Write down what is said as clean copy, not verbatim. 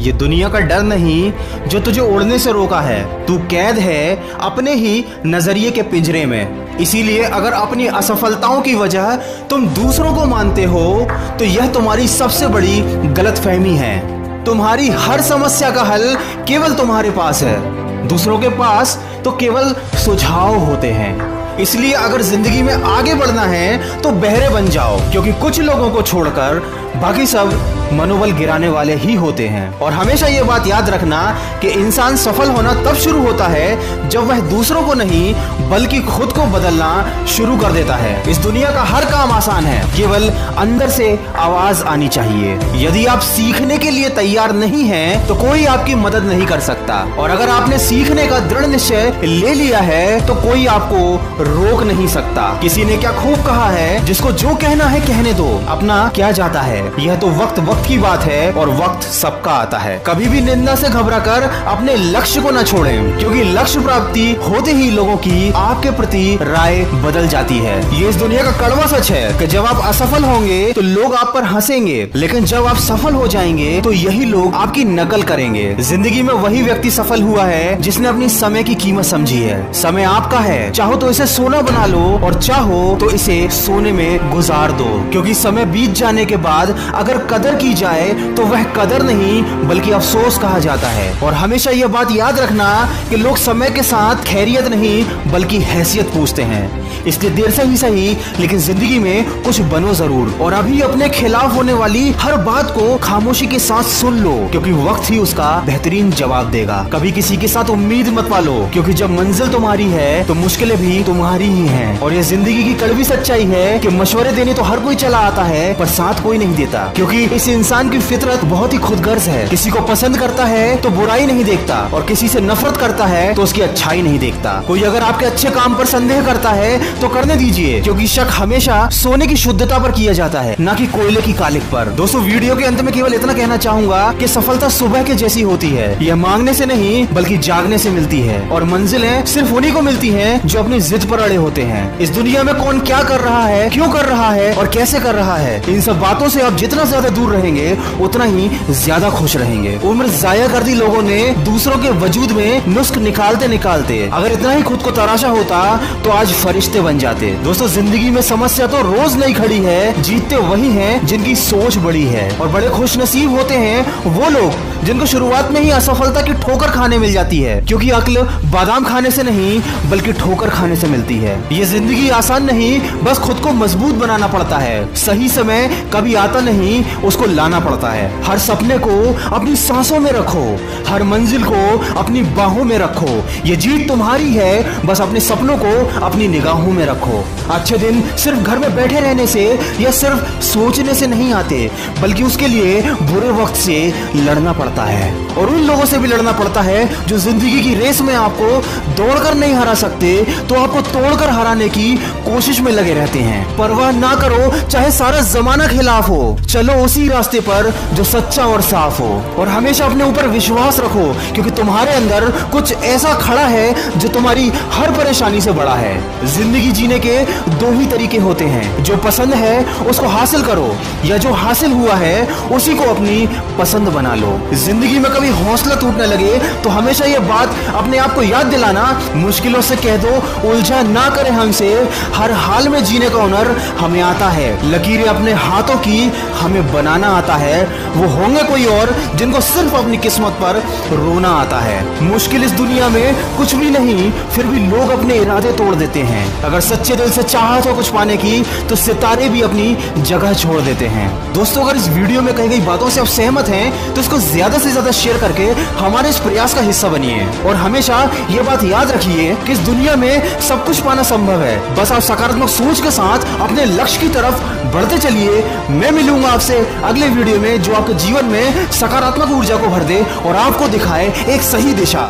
ये दुनिया का डर नहीं जो तुझे उड़ने से रोका है। तू कैद है अपने ही नजरिए के पिंजरे में। इसीलिए अगर अपनी असफलताओं की वजह तुम दूसरों को मानते हो तो यह तुम्हारी सबसे बड़ी गलतफहमी है। तुम्हारी हर समस्या का हल केवल तुम्हारे पास है, दूसरों के पास तो केवल सुझाव होते हैं। इसलिए अगर जिंदगी में आगे बढ़ना है तो बहरे बन जाओ, क्योंकि कुछ लोगों को छोड़कर बाकी सब मनोबल गिराने वाले ही होते हैं। और हमेशा ये बात याद रखना कि इंसान सफल होना तब शुरू होता है जब वह दूसरों को नहीं बल्कि खुद को बदलना शुरू कर देता है। इस दुनिया का हर काम आसान है, केवल अंदर से आवाज आनी चाहिए। यदि आप सीखने के लिए तैयार नहीं हैं, तो कोई आपकी मदद नहीं कर सकता। और अगर आपने सीखने का दृढ़ निश्चय ले लिया है तो कोई आपको रोक नहीं सकता। किसी ने क्या खूब कहा है, जिसको जो कहना है कहने दो, अपना क्या जाता है। यह तो वक्त की बात है और वक्त सबका आता है। कभी भी निंदा से घबराकर अपने लक्ष्य को न छोड़ें, क्योंकि लक्ष्य प्राप्ति होते ही लोगों की आपके प्रति राय बदल जाती है। ये इस दुनिया का कड़वा सच है कि जब आप असफल होंगे तो लोग आप पर हंसेंगे, लेकिन जब आप सफल हो जाएंगे तो यही लोग आपकी नकल करेंगे। जिंदगी में वही व्यक्ति सफल हुआ है जिसने अपनी समय की कीमत समझी है। समय आपका है, चाहो तो इसे सोना बना लो और चाहो तो इसे सोने में गुजार दो, क्योंकि समय बीत जाने के बाद अगर कदर की जाए तो वह कदर नहीं बल्कि अफसोस कहा जाता है। और हमेशा यह बात याद रखना कि लोग समय के साथ खैरियत नहीं बल्कि हैसियत पूछते हैं। इसलिए देर से ही सही लेकिन जिंदगी में कुछ बनो जरूर। और अभी अपने खिलाफ होने वाली हर बात को खामोशी के साथ सुन लो, क्योंकि वक्त ही उसका बेहतरीन जवाब देगा। कभी किसी के साथ उम्मीद मत पालो, क्योंकि जब मंजिल तुम्हारी है तो मुश्किलें भी तुम्हारी ही हैं। और ये जिंदगी की कड़वी सच्चाई है कि मशवरे देने तो हर कोई चला आता है, पर साथ कोई नहीं देता, क्योंकि इस इंसान की फितरत बहुत ही खुदगर्ज है। किसी को पसंद करता है तो बुराई नहीं देखता, और किसी से नफरत करता है तो उसकी अच्छाई नहीं देखता। कोई अगर आपके अच्छे काम पर संदेह करता है तो करने दीजिए, क्योंकि शक हमेशा सोने की शुद्धता पर किया जाता है, न कि कोयले की कालिक पर। दोस्तों, वीडियो के अंत में केवल इतना कहना चाहूंगा कि सफलता सुबह के जैसी होती है। यह मांगने से नहीं बल्कि जागने से मिलती है, और मंजिलें सिर्फ उन्हीं को मिलती हैं जो अपनी जिद पर अड़े होते हैं। इस दुनिया में कौन क्या कर रहा है, क्यों कर रहा है और कैसे कर रहा है, इन सब बातों से आप जितना ज्यादा दूर रहेंगे उतना ही ज्यादा खुश रहेंगे। उम्र जाया कर दी लोगों ने दूसरों के वजूद में नुस्ख निकालते निकालते। अगर इतना ही खुद को तराशा होता तो आज फरिश्ते बन जाते। दोस्तों, जिंदगी में समस्या तो रोज नहीं खड़ी है, जीतते वही हैं जिनकी सोच बड़ी है। और बड़े खुश नसीब होते हैं वो लोग जिनको शुरुआत में ही असफलता की ठोकर खाने मिल जाती है, क्योंकि अक्ल बादाम खाने से नहीं बल्कि ठोकर खाने से मिलती है। ये जिंदगी आसान नहीं, बस खुद को मजबूत बनाना पड़ता है। सही समय कभी आता नहीं, उसको लाना पड़ता है। हर सपने को अपनी सांसों में रखो, हर मंजिल को अपनी बाहों में रखो। ये जीत तुम्हारी है, बस अपने सपनों को अपनी निगाहों में रखो। अच्छे दिन सिर्फ घर में बैठे रहने से या सिर्फ सोचने से नहीं आते, बल्कि उसके लिए बुरे वक्त से लड़ना पड़ता है। और उन लोगों से भी लड़ना पड़ता है जो जिंदगी की रेस में आपको दौड़कर नहीं हरा सकते तो आपको तोड़कर हराने की कोशिश में लगे रहते हैं। परवाह ना करो चाहे सारा जमाना खिलाफ हो, चलो उसी रास्ते पर जो सच्चा और साफ हो। और हमेशा अपने ऊपर विश्वास रखो, क्योंकि तुम्हारे अंदर कुछ ऐसा खड़ा है जो तुम्हारी हर परेशानी से बड़ा है। जिंदगी जीने के दो ही तरीके होते हैं, जो पसंद है उसको हासिल करो, या जो हासिल हुआ है उसी को अपनी पसंद बना लो। जिंदगी में कभी हौसला टूटने लगे तो हमेशा ये बात अपने आप को याद दिलाना, मुश्किलों से कह दो उलझा ना करे हमसे, हर हाल में जीने का हुनर हमें आता है। लकीरें अपने हाथों की हमें बनाना आता है। वो होंगे कोई और जिनको सिर्फ अपनी किस्मत पर रोना आता है। मुश्किल इस दुनिया में कुछ भी नहीं, फिर भी लोग अपने इरादे तोड़ देते हैं। अगर सच्चे दिल से चाहत हो कुछ पाने की तो सितारे भी अपनी जगह छोड़ देते हैं। दोस्तों, अगर इस वीडियो में कही गई बातों से आप सहमत हैं तो इसको ज्यादा से ज्यादा शेयर करके हमारे इस प्रयास का हिस्सा बनिए। और हमेशा ये बात याद रखिए कि इस दुनिया में सब कुछ पाना संभव है, बस आप सकारात्मक सोच के साथ अपने लक्ष्य की तरफ बढ़ते चलिए। मैं मिलूंगा आपसे अगले वीडियो में जो आपके जीवन में सकारात्मक ऊर्जा को भर दे और आपको दिखाए एक सही दिशा।